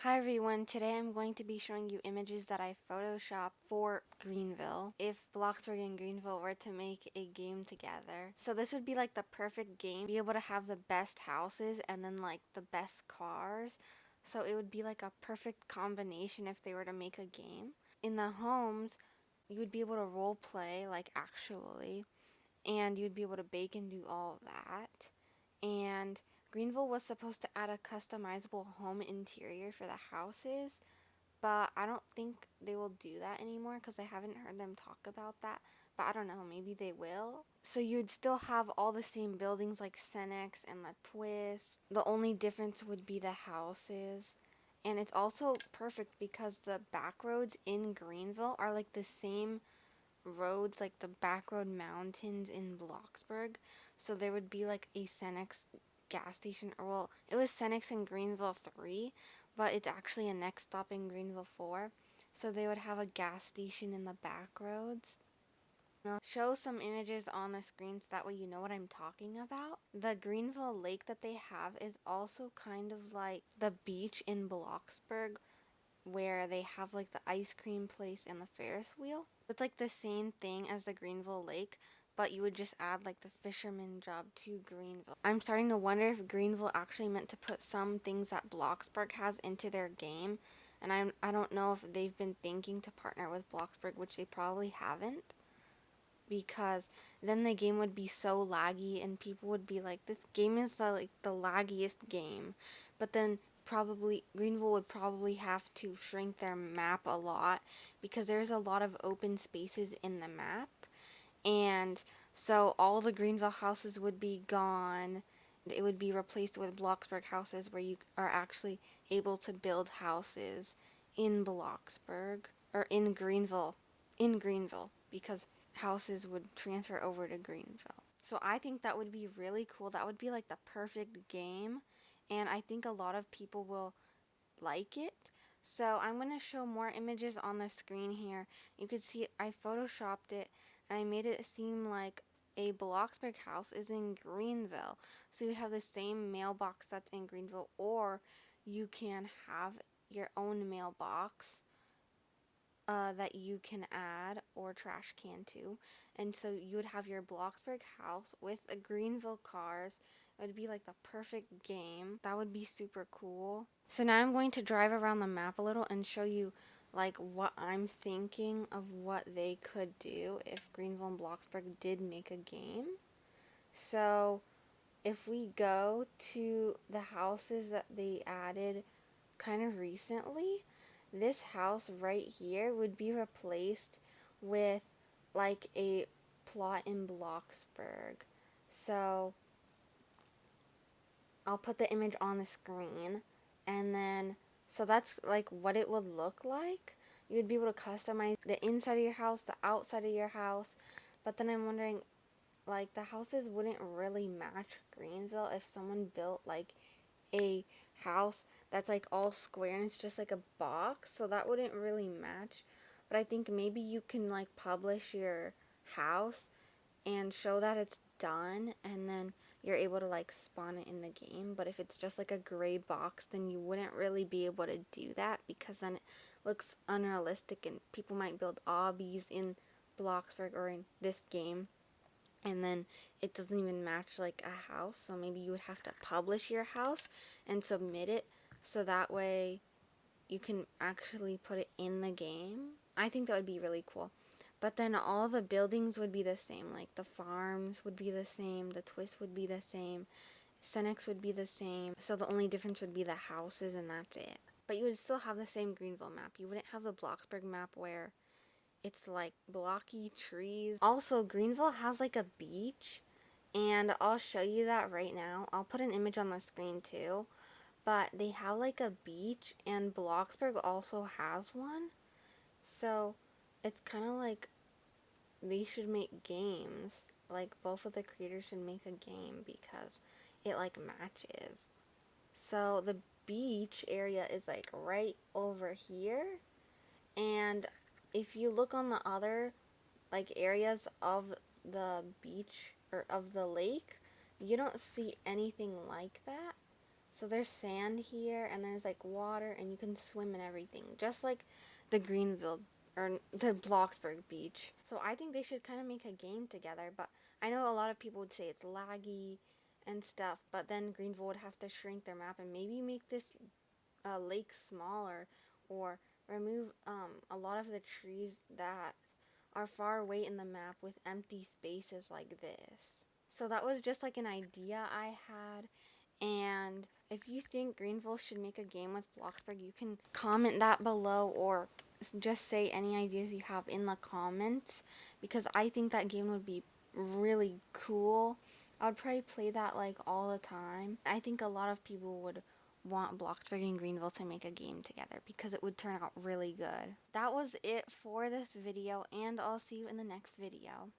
Hi everyone, today I'm going to be showing you images that I photoshopped for Greenville if Bloxburg and Greenville were to make a game together. So this would be like the perfect game, be able to have the best houses and then like the best cars. So it would be like a perfect combination if they were to make a game. In the homes, you would be able to role play like actually, and you'd be able to bake and do all of that. And Greenville was supposed to add a customizable home interior for the houses, but I don't think they will do that anymore because I haven't heard them talk about that. But I don't know, maybe they will. So you'd still have all the same buildings like Cenex and the Twist. The only difference would be the houses. And it's also perfect because the back roads in Greenville are like the same roads, like the back road mountains in Bloxburg. So there would be like a Cenex gas station, or well, it was Cenex in Greenville 3, but it's actually a next stop in Greenville 4. So they would have a gas station in the back roads. I'll show some images on the screen so that way you know what I'm talking about. The Greenville lake that they have is also kind of like the beach in Bloxburg, where they have like the ice cream place and the Ferris wheel. It's like the same thing as the Greenville Lake, but you would just add like the fisherman job to Greenville. I'm starting to wonder if Greenville actually meant to put some things that Bloxburg has into their game, and I don't know if they've been thinking to partner with Bloxburg, which they probably haven't, because then the game would be so laggy and people would be like, this game is like the laggiest game. But then probably Greenville would probably have to shrink their map a lot because there's a lot of open spaces in the map. And so all the Greenville houses would be gone. It would be replaced with Bloxburg houses where you are actually able to build houses in Bloxburg or in Greenville, because houses would transfer over to Greenville. So I think that would be really cool. That would be like the perfect game, and I think a lot of people will like it. So I'm going to show more images on the screen here. You can see I photoshopped it and I made it seem like a Bloxburg house is in Greenville. So you have the same mailbox that's in Greenville, or you can have your own mailbox that you can add or trash can to. And so you would have your Bloxburg house with a Greenville cars. It would be like the perfect game. That would be super cool. So now I'm going to drive around the map a little and show you like what I'm thinking of what they could do if Greenville and Bloxburg did make a game. So if we go to the houses that they added kind of recently, this house right here would be replaced with like a plot in Bloxburg. So I'll put the image on the screen, and then so that's like what it would look like. You would be able to customize the inside of your house, the outside of your house. But then I'm wondering, like, the houses wouldn't really match Greenville if someone built like a house that's like all square and it's just like a box, so that wouldn't really match. But I think maybe you can like publish your house and show that it's done, and then you're able to like spawn it in the game. But if it's just like a gray box, then you wouldn't really be able to do that because then it looks unrealistic and people might build obbies in Bloxburg or in this game, and then it doesn't even match like a house. So maybe you would have to publish your house and submit it so that way you can actually put it in the game. I think that would be really cool. But then all the buildings would be the same. Like the farms would be the same, the Twist would be the same, Cenex would be the same. So the only difference would be the houses, and that's it. But you would still have the same Greenville map. You wouldn't have the Bloxburg map where it's like blocky trees. Also, Greenville has like a beach, and I'll show you that right now. I'll put an image on the screen too. But they have like a beach, and Bloxburg also has one. So it's kind of like they should make games. Like both of the creators should make a game because it like matches. So the beach area is like right over here, and if you look on the other like areas of the beach or of the lake, you don't see anything like that. So there's sand here, and there's like water, and you can swim and everything, just like the Greenville or the Bloxburg beach. So I think they should kind of make a game together, but I know a lot of people would say it's laggy and stuff, but then Greenville would have to shrink their map and maybe make this lake smaller, or remove a lot of the trees that are far away in the map with empty spaces like this. So that was just like an idea I had. And if you think Greenville should make a game with Bloxburg, you can comment that below, or just say any ideas you have in the comments, because I think that game would be really cool. I would probably play that like all the time. I think a lot of people would want Bloxburg and Greenville to make a game together because it would turn out really good. That was it for this video, and I'll see you in the next video.